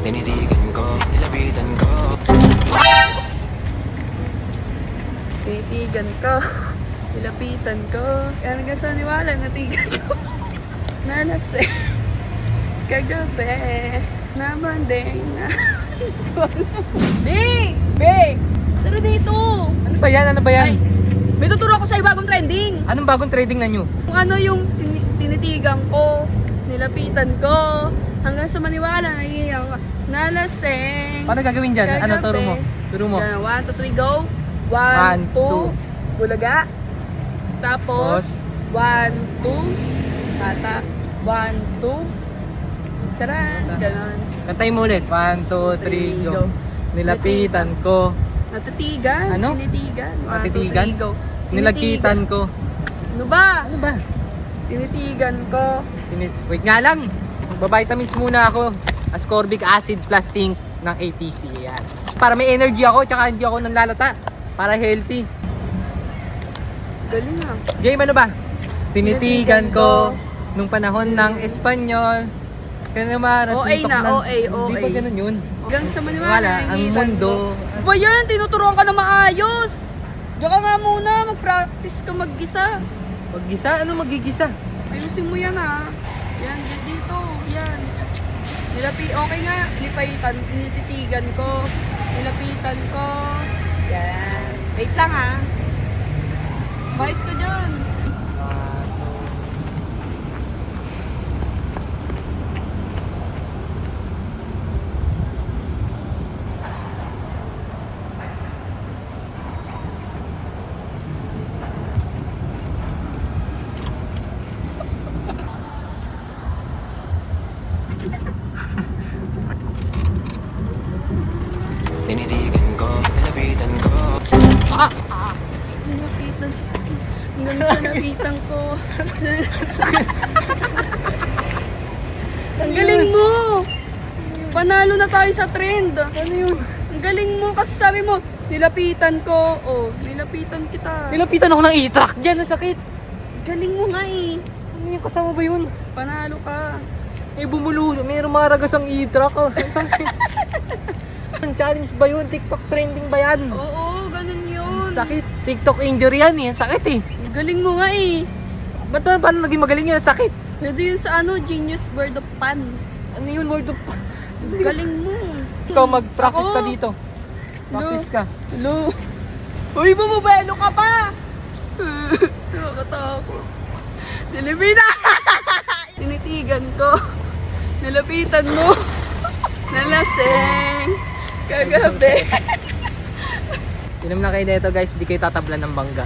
Tinitigan ko, nilapitan ko. Tinitigan ko, nilapitan ko. Kaya hanggang sa niwala, natigan ko. Nalase, kagabi, nabanding na. Be! Be! Tara dito! Ano ba yan? Ano ba yan? Ay, may tuturo ako sa'yo bagong trending. Anong bagong trading na nyo? Kung ano yung tinitigan ko, nilapitan ko, hanggang sa maniwala, nagiging nalaseng. Paano gagawin dyan? Ano, turo mo? Turo mo. 1, 2, 3, go. 1, 1, 2, bulaga. Tapos, 1, 2, bata. 1, 2, charan, ganon. Kantay mo ulit. 1, 2, 3, go. Nilapitan ko. Natitigan. Ano? Tinitigan. 1, 2, Natitigan? 3, go. Nilagkitan ko. Ano ba? Ano ba? Tinitigan ko. Wait nga lang. Magbabitamins muna ako. Ascorbic acid plus zinc ng ATC. Yan. Para may energy ako, tsaka hindi ako nanlalata. Para healthy. Galing ah. Game ano ba? Tinitigan ko nung panahon ng Espanyol. Kaya naman, OA na, OA. Hindi ba ganun yun? Hanggang sa Wala, maniwala, ang nakikita mundo. ko. Ba yan? Tinuturuan ka na maayos. Diyan ka nga muna, mag-practice ka mag-gisa. Maggisa? Ano magigisa? Ayusin mo yan ah. Yan, dito. Yan. Okay nga. Nititigan ko. Nilapitan ko. Yan. Wait lang ah. Mais ka dyan. Tinitigan ko, nilapitan ko. Nilapitan siya. Hanggang sa napitan ko. Ang galing mo! Panalo na tayo sa trend. Ano yun? Ang galing mo kasi sabi mo, nilapitan ko. Oh, nilapitan kita. Nilapitan ako ng e-truck dyan, ang sakit. Galing mo nga eh. Ano yung kasama ba yun? Panalo ka. Eh bumulu, mayroong mga ragas ang e-truck. Oh. Ang sakit. Challenge ba yun? TikTok trending ba yan? Oo, ganun yun. Sakit. TikTok injury yan eh. Sakit eh. Galing mo nga eh. Ba't paano naging magaling yan? Sakit. Pwede yun sa ano, Genius Word of Pan. Ano yun? Word of... Galing mo. Ikaw mag-practice ka Ako? dito. Practice ka. Hello. Uy, bumubelo ka pa! Nakakatakot. Nilipina! Tinitigan ko. Nilapitan mo. Nalaseng. Kagabi. Inom na kayo nito guys, di kayo tatablan ng bangga.